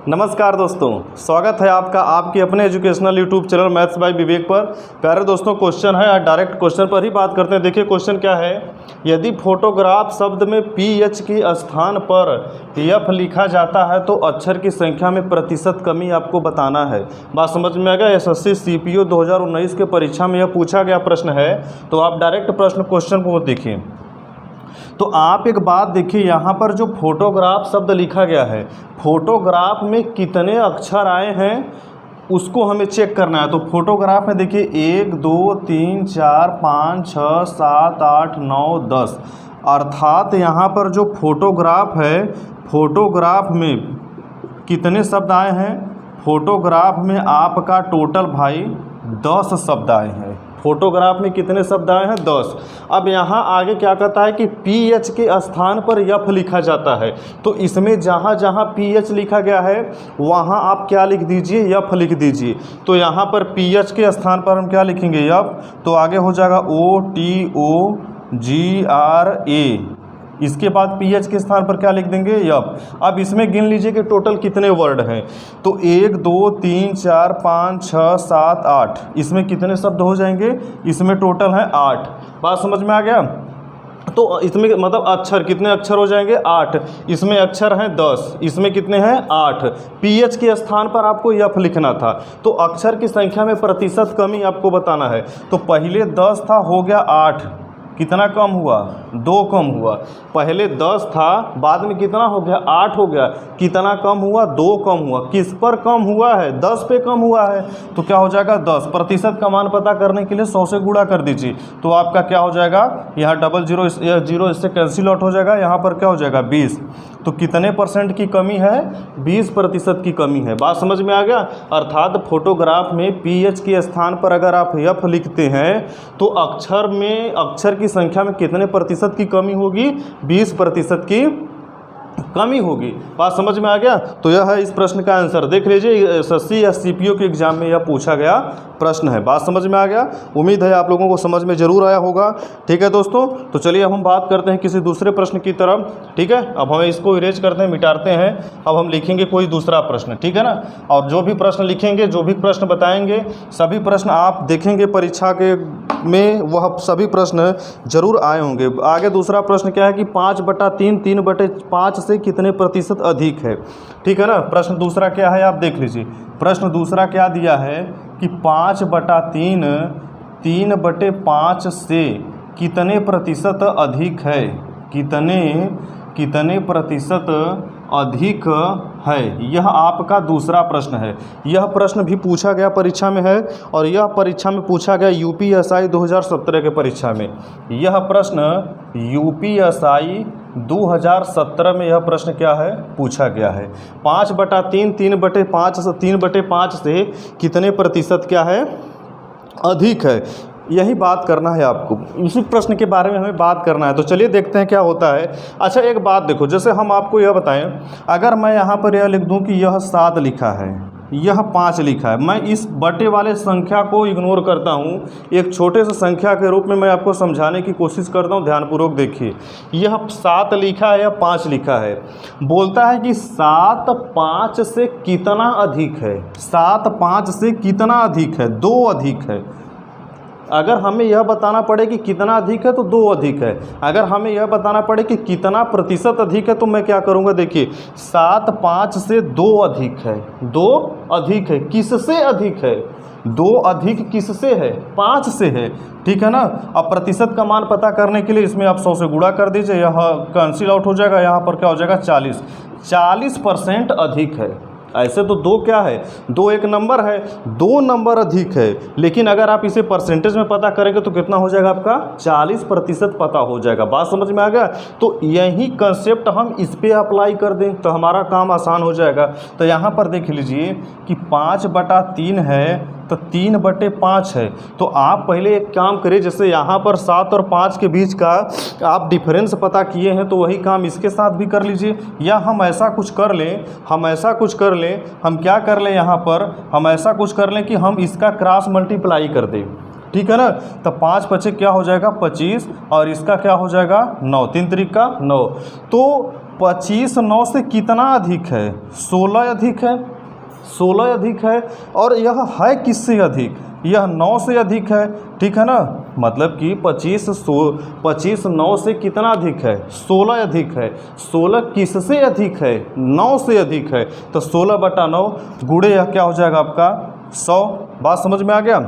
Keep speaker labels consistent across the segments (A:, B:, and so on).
A: नमस्कार दोस्तों, स्वागत है आपका आपके अपने educational YouTube channel maths by Vivek पर। प्यारे दोस्तों, क्वेश्चन है, डायरेक्ट क्वेश्चन पर ही बात करते हैं। देखिए क्वेश्चन क्या है। यदि फोटोग्राफ शब्द में पीएच के स्थान पर एफ लिखा जाता है तो अक्षर की संख्या में प्रतिशत कमी आपको बताना है। बात समझ में आ गया। एसएससी सीपीओ 2019 के परीक्षा में यह पूछा गया प्रश्न है, तो आप डायरेक्ट प्रश्न क्वेश्चन को देखिए। तो आप एक बात देखिए, यहाँ पर जो फोटोग्राफ शब्द लिखा गया है, फोटोग्राफ में कितने अक्षर आए हैं उसको हमें चेक करना है। तो फोटोग्राफ में देखिए 1 2 3 4 5 6 7 8 9 10, अर्थात यहाँ पर जो फोटोग्राफ है, फोटोग्राफ में कितने शब्द आए हैं। फोटोग्राफ में आपका टोटल भाई 10 शब्द आए हैं। फोटोग्राफ में कितने शब्द आए हैं? 10। अब यहाँ आगे क्या कहता है कि पीएच के स्थान पर एफ लिखा जाता है। तो इसमें जहाँ जहाँ पीएच लिखा गया है वहाँ आप क्या लिख दीजिए? एफ लिख दीजिए। तो यहाँ पर पीएच के स्थान पर हम क्या लिखेंगे? एफ। तो आगे हो जाएगा OTOGRA। इसके बाद पीएच के स्थान पर क्या लिख देंगे? एफ। अब इसमें गिन लीजिए कि टोटल कितने वर्ड हैं। तो 1 2 3 4 5 6 7 8, इसमें कितने शब्द हो जाएंगे? इसमें टोटल है 8। बात समझ में आ गया। तो इसमें मतलब अक्षर कितने अक्षर हो जाएंगे? 8। इसमें अक्षर हैं 10, इसमें कितने हैं? 8। पीएच के स्थान पर आपको एफ लिखना था। तो अक्षर की संख्या में प्रतिशत कमी आपको बताना है। तो पहले 10 था, हो गया 8। कितना कम हुआ? 2 कम हुआ। पहले 10 था, बाद में कितना हो गया? 8 हो गया। कितना कम हुआ? 2 कम हुआ। किस पर कम हुआ है? 10 पे कम हुआ है। तो क्या हो जाएगा? 10। प्रतिशत का मान पता करने के लिए 100 से गुणा कर दीजिए। तो आपका क्या हो जाएगा? यहाँ डबल जीरो इससे कैंसिल आउट हो जाएगा। यहाँ पर क्या हो जाएगा? 20। तो कितने परसेंट की कमी है? 20% की कमी है। बात समझ में आ गया। अर्थात फोटोग्राफ में पीएच के स्थान पर अगर आप एफ लिखते हैं तो अक्षर की संख्या में कितने प्रतिशत की कमी होगी? 20% की कमी होगी। बात समझ में आ गया। तो यह है इस प्रश्न का आंसर। देख लीजिए, एसएससी या सीपीओ के एग्जाम में यह पूछा गया प्रश्न है। बात समझ में आ गया। उम्मीद है आप लोगों को समझ में जरूर आया होगा। ठीक है दोस्तों, तो चलिए अब हम बात करते हैं किसी दूसरे प्रश्न की तरफ। ठीक है, अब हमें इसको इरेज करते हैं, मिटाते हैं। अब हम लिखेंगे कोई दूसरा प्रश्न। ठीक है ना। और जो भी प्रश्न लिखेंगे, जो भी प्रश्न बताएंगे, सभी प्रश्न आप देखेंगे परीक्षा के में वह सभी प्रश्न जरूर आए होंगे। आगे दूसरा प्रश्न क्या है कि 5/3 3/5 से कितने प्रतिशत अधिक है। ठीक है ना। प्रश्न दूसरा क्या है आप देख लीजिए। प्रश्न दूसरा क्या दिया है कि 5/3 3/5 से कितने प्रतिशत अधिक है। कितने प्रतिशत अधिक है, यह आपका दूसरा प्रश्न है। यह प्रश्न भी पूछा गया परीक्षा में है, और यह परीक्षा में पूछा गया यूपीएसआई 2017 के परीक्षा में। यह प्रश्न यूपीएसआई 2017 में यह प्रश्न क्या है? पूछा गया है। 5/3 3/5 से कितने प्रतिशत क्या है? अधिक है। यही बात करना है आपको, इसी प्रश्न के बारे में हमें बात करना है। तो चलिए देखते हैं क्या होता है। अच्छा एक बात देखो, जैसे हम आपको यह बताएं, अगर मैं यहाँ पर यह लिख दूँ कि यह 7 लिखा है, यह 5 लिखा है, मैं इस बटे वाले संख्या को इग्नोर करता हूँ, एक छोटे से संख्या के रूप में मैं आपको समझाने की कोशिश करता हूँ। ध्यानपूर्वक देखिए, यह 7 लिखा है या 5 लिखा है। बोलता है कि 7 5 से कितना अधिक है। 7 5 से कितना अधिक है? 2 अधिक है। अगर हमें यह बताना पड़े कि कितना अधिक है तो 2 अधिक है। अगर हमें यह बताना पड़े कि कितना प्रतिशत अधिक है तो मैं क्या करूंगा? देखिए 7 5 से 2 अधिक है। 2 अधिक है। किससे अधिक है? 2 अधिक किससे है? 5 से है। ठीक है ना। अब प्रतिशत का मान पता करने के लिए इसमें आप 100 से गुणा कर दीजिए, यह कैंसिल आउट हो जाएगा। यहाँ पर क्या हो जाएगा? 40% अधिक है। ऐसे तो 2 क्या है? 2 एक नंबर है, 2 नंबर अधिक है। लेकिन अगर आप इसे परसेंटेज में पता करेंगे तो कितना हो जाएगा आपका? 40% पता हो जाएगा। बात समझ में आ गया। तो यही कंसेप्ट हम इस पे अप्लाई कर दें तो हमारा काम आसान हो जाएगा। तो यहाँ पर देख लीजिए कि 5/3 है तो 3/5 है। तो आप पहले एक काम करिए, जैसे यहाँ पर 7 और 5 के बीच का आप डिफरेंस पता किए हैं, तो वही काम इसके साथ भी कर लीजिए। या हम ऐसा कुछ कर लें, हम क्या कर लें, यहाँ पर हम ऐसा कुछ कर लें कि हम इसका क्रॉस मल्टीप्लाई कर दें। ठीक है ना। तो 5 5 क्या हो जाएगा? 25, और इसका क्या हो जाएगा? 9। 3 3 का 9। तो 25 9 से कितना अधिक है? 16 अधिक है, 16 अधिक है। और यह है किससे अधिक? यह 9 से अधिक है, ठीक है ना। मतलब कि 25 9 से कितना अधिक है? 16 अधिक है। 16 किससे अधिक है? 9 से अधिक है। तो 16/9 गुणे यह क्या हो जाएगा आपका 100। बात समझ में आ गया?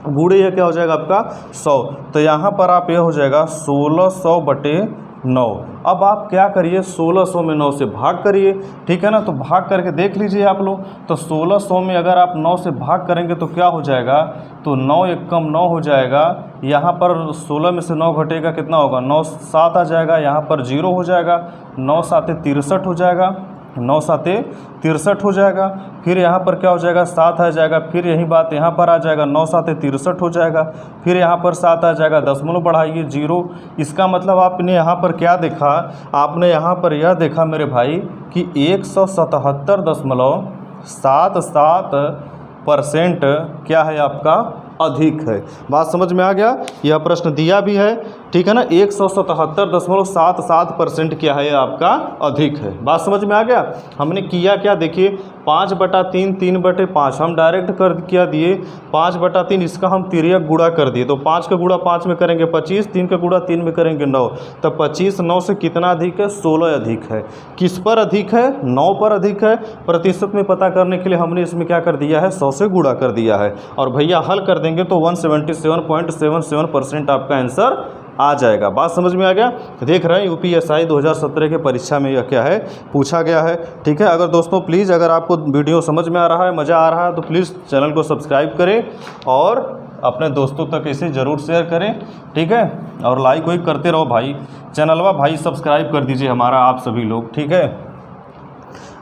A: गुणे यह क्या हो जाएगा आपका 100। तो यहाँ पर आप यह हो जाएगा 1600/9। अब आप क्या करिए, 1600 में 9 से भाग करिए, ठीक है ना। तो भाग करके देख लीजिए आप लोग। तो 1600 में अगर आप 9 से भाग करेंगे तो क्या हो जाएगा? तो 9 एक कम 9 हो जाएगा। यहाँ पर 16 में से 9 घटेगा, कितना होगा? 9 7 आ जाएगा। यहाँ पर 0 हो जाएगा। 9 7 63 हो जाएगा। 9 7 63 हो जाएगा। फिर यहाँ पर क्या हो जाएगा? 7 आ जाएगा। फिर यही बात यहाँ पर आ जाएगा, 9 7 63 हो जाएगा। फिर यहाँ पर 7 आ जाएगा, दशमलव बढ़ाइए 0। इसका मतलब आपने यहाँ पर क्या देखा? आपने यहाँ पर यह देखा मेरे भाई कि 177.77% क्या है आपका? अधिक है। बात समझ में आ गया? यह प्रश्न दिया भी है, ठीक है ना। 177.77% क्या है आपका? अधिक है। बात समझ में आ गया? हमने किया क्या देखिए, 5/3 3/5 हम डायरेक्ट कर क्या दिए? 5/3 इसका हम तिर्यक गुणा कर दिए। तो 5 का गुणा 5 में करेंगे 25, 3 का गुणा 3 में करेंगे 9। तब 25 9 से कितना अधिक है? 16 अधिक है। किस पर अधिक है? 9 पर अधिक है। प्रतिशत में पता करने के लिए हमने इसमें क्या कर दिया है? 100 से गुणा कर दिया है। और भैया हल कर देंगे तो 177.77% आपका आंसर आ जाएगा। बात समझ में आ गया? देख रहे हैं यूपीएसआई 2017 के परीक्षा में यह क्या है पूछा गया है, ठीक है। अगर दोस्तों प्लीज़ अगर आपको वीडियो समझ में आ रहा है, मज़ा आ रहा है, तो प्लीज़ चैनल को सब्सक्राइब करें और अपने दोस्तों तक इसे ज़रूर शेयर करें, ठीक है। और लाइक वाइक करते रहो भाई, चैनलवा भाई सब्सक्राइब कर दीजिए हमारा आप सभी लोग, ठीक है।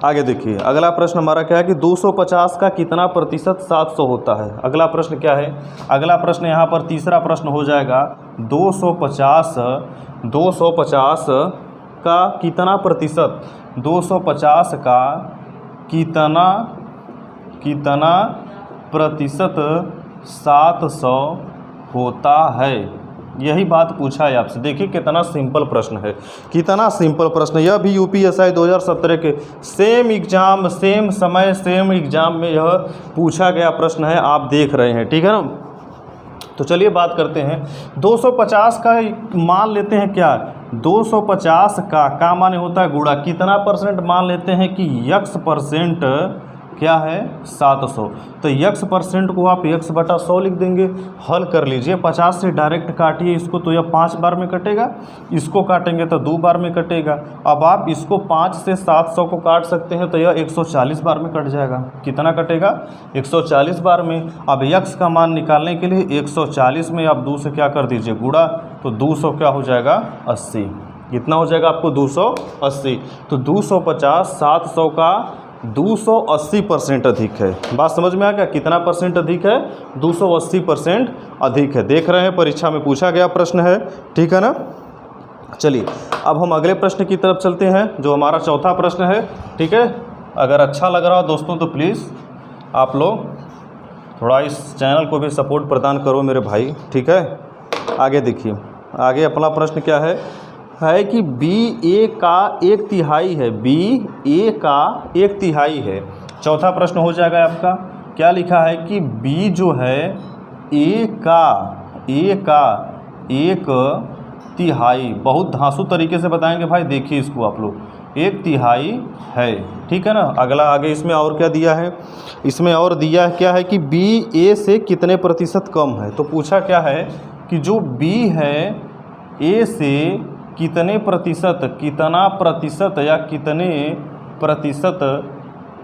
A: आगे देखिए, अगला प्रश्न हमारा क्या है कि 250 का कितना प्रतिशत 700 होता है? अगला प्रश्न क्या है? अगला प्रश्न यहाँ पर तीसरा प्रश्न हो जाएगा 250 का कितना प्रतिशत? 250 का कितना प्रतिशत 700 होता है? यही बात पूछा है आपसे। देखिए कितना सिंपल प्रश्न है, कितना सिंपल प्रश्न। यह भी यूपीएसआई 2017 के सेम एग्जाम, सेम समय, सेम एग्जाम में यह पूछा गया प्रश्न है, आप देख रहे हैं, ठीक है ना। तो चलिए बात करते हैं 250 का मान लेते हैं क्या? 250 का माने होता है गुणा। कितना परसेंट मान लेते हैं कि x% क्या है? 700। तो x% को आप x/100 लिख देंगे। हल कर लीजिए, 50 से डायरेक्ट काटिए इसको तो यह 5 बार में कटेगा, इसको काटेंगे तो 2 बार में कटेगा। अब आप इसको 5 से 700 को काट सकते हैं तो यह 140 बार में कट जाएगा। कितना कटेगा? 140 बार में। अब x का मान निकालने के लिए 140 में आप 2 से क्या कर दीजिए गुणा, तो 200 क्या हो जाएगा? 80। कितना हो जाएगा आपको? 280। तो 250 700 का 280% अधिक है। बात समझ में आ गया? कितना परसेंट अधिक है? 280% अधिक है। देख रहे हैं परीक्षा में पूछा गया प्रश्न है, ठीक है ना। चलिए अब हम अगले प्रश्न की तरफ चलते हैं, जो हमारा चौथा प्रश्न है, ठीक है। अगर अच्छा लग रहा हो दोस्तों तो प्लीज़ आप लोग थोड़ा इस चैनल को भी सपोर्ट प्रदान करो मेरे भाई, ठीक है। आगे देखिए, आगे अपना प्रश्न क्या है कि BA का 1/3 है। BA का 1/3 है। चौथा प्रश्न हो जाएगा आपका, क्या लिखा है कि B जो है A का 1/3, बहुत धांसू तरीके से बताएंगे भाई। देखिए इसको आप लोग, 1/3 है, ठीक है ना। अगला आगे इसमें और क्या दिया है? इसमें और दिया क्या है कि B A से कितने प्रतिशत कम है। तो पूछा क्या है कि जो B है A से कितना प्रतिशत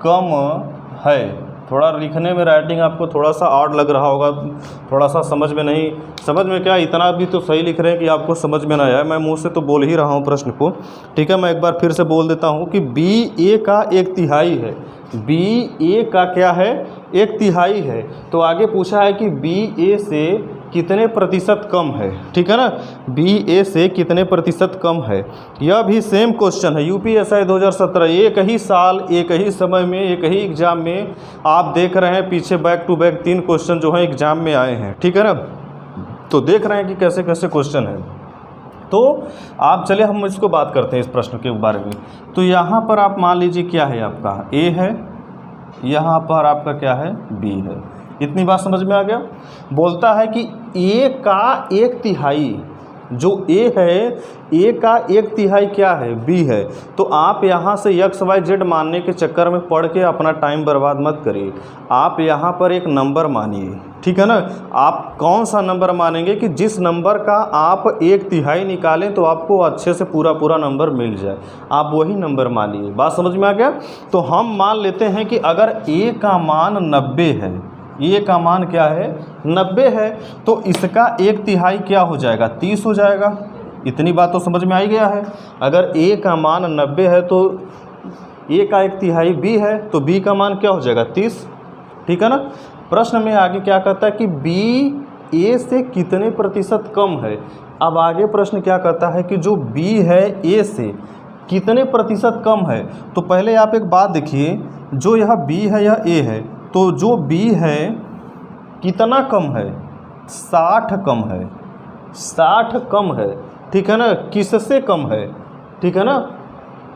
A: कम है। थोड़ा लिखने में राइटिंग आपको थोड़ा सा ऑड लग रहा होगा, थोड़ा सा समझ में नहीं, समझ में क्या, इतना भी तो सही लिख रहे हैं कि आपको समझ में ना आया। मैं मुंह से तो बोल ही रहा हूँ प्रश्न को, ठीक है। मैं एक बार फिर से बोल देता हूँ कि BA का 1/3 है। BA का क्या है? 1/3 है। तो आगे पूछा है कि BA से कितने प्रतिशत कम है, ठीक है ना। BA से कितने प्रतिशत कम है। यह भी सेम क्वेश्चन है, यूपीएसआई 2017, एक ही साल, एक ही समय में, एक ही एग्जाम में आप देख रहे हैं। पीछे बैक टू बैक 3 क्वेश्चन जो है एग्जाम में आए हैं, ठीक है ना। तो देख रहे हैं कि कैसे कैसे क्वेश्चन है। तो आप चले हम इसको बात करते हैं इस प्रश्न के बारे में। तो यहाँ पर आप मान लीजिए क्या है, आपका ए है, यहाँ पर आपका क्या है, बी है। इतनी बात समझ में आ गया। बोलता है कि ए का 1/3, जो ए है, ए का 1/3 क्या है, बी है। तो आप यहाँ से एक्स वाई जेड मानने के चक्कर में पढ़ के अपना टाइम बर्बाद मत करिए। आप यहाँ पर एक नंबर मानिए, ठीक है ना। आप कौन सा नंबर मानेंगे कि जिस नंबर का आप 1/3 निकालें तो आपको अच्छे से पूरा नंबर मिल जाए, आप वही नंबर मानिए। बात समझ में आ गया। तो हम मान लेते हैं कि अगर ए का मान 90 है, ए का मान क्या है, 90 है, तो इसका 1/3 क्या हो जाएगा, 30 हो जाएगा। इतनी बात तो समझ में आ ही गया है। अगर ए का मान 90 है तो ए का 1/3 बी है, तो बी का मान क्या हो जाएगा, 30, ठीक है ना। प्रश्न में आगे क्या कहता है कि बी ए से कितने प्रतिशत कम है। अब आगे प्रश्न क्या कहता है कि जो बी है ए से कितने प्रतिशत कम है। तो पहले आप एक बात देखिए, जो यह बी है यह ए है, तो जो बी है कितना कम है, 60 कम है, 60 कम है, ठीक है ना। किससे कम है, ठीक है ना।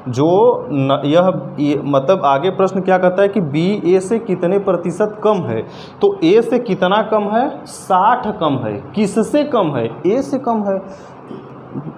A: जो मतलब आगे प्रश्न क्या कहता है कि बी ए से कितने प्रतिशत कम है। तो ए से कितना कम है, 60 कम है। किससे कम है, ए से कम है।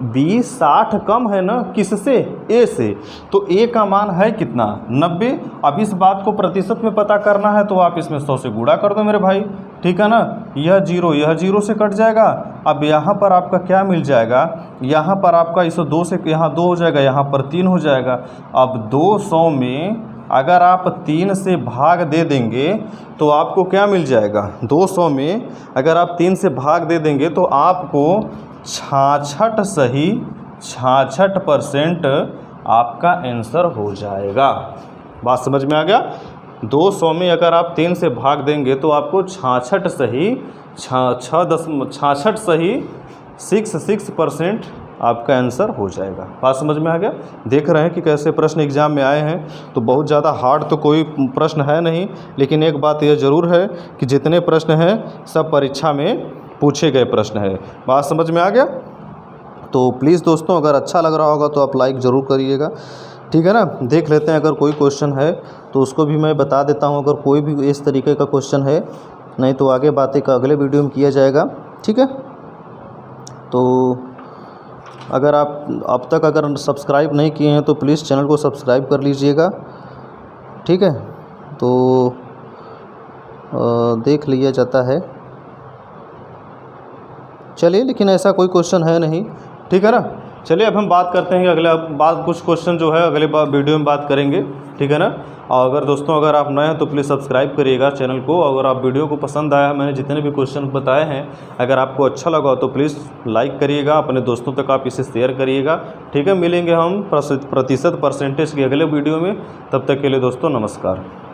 A: बी 60 कम है ना, किससे, ए से। तो ए का मान है कितना, 90। अब इस बात को प्रतिशत में पता करना है तो आप इसमें 100 से गुणा कर दो मेरे भाई, ठीक है ना। यह जीरो से कट जाएगा। अब यहाँ पर आपका क्या मिल जाएगा, यहाँ पर आपका इस 2 से यहाँ 2 हो जाएगा, यहाँ पर 3 हो जाएगा। अब 200 में अगर आप 3 से भाग दे देंगे तो आपको क्या मिल जाएगा, 200 में अगर आप 3 से भाग दे देंगे तो आपको 66% आपका आंसर हो जाएगा। बात समझ में आ गया। 200 में अगर आप 3 से भाग देंगे तो आपको 66% आपका आंसर हो जाएगा। बात समझ में आ गया। देख रहे हैं कि कैसे प्रश्न एग्जाम में आए हैं। तो बहुत ज़्यादा हार्ड तो कोई प्रश्न है नहीं, लेकिन एक बात यह ज़रूर है कि जितने प्रश्न हैं सब परीक्षा में पूछे गए प्रश्न है। बात समझ में आ गया। तो प्लीज़ दोस्तों, अगर अच्छा लग रहा होगा तो आप लाइक ज़रूर करिएगा, ठीक है ना। देख लेते हैं अगर कोई क्वेश्चन है तो उसको भी मैं बता देता हूं, अगर कोई भी इस तरीके का क्वेश्चन है। नहीं तो आगे बातें का अगले वीडियो में किया जाएगा, ठीक है। तो अगर आप अब तक अगर सब्सक्राइब नहीं किए हैं तो प्लीज़ चैनल को सब्सक्राइब कर लीजिएगा, ठीक है। तो देख लिया जाता है। चलिए, लेकिन ऐसा कोई क्वेश्चन है नहीं, ठीक है ना। चलिए अब हम बात करते हैं कि अगला कुछ क्वेश्चन जो है अगले वीडियो में बात करेंगे, ठीक है ना। और अगर दोस्तों अगर आप नए हैं तो प्लीज़ सब्सक्राइब करिएगा चैनल को। अगर आप वीडियो को पसंद आया, मैंने जितने भी क्वेश्चन बताए हैं, अगर आपको अच्छा लगा तो प्लीज़ लाइक करिएगा, अपने दोस्तों तक आप इसे शेयर करिएगा, ठीक है। मिलेंगे हम परसेंटेज के अगले वीडियो में। तब तक के लिए दोस्तों नमस्कार।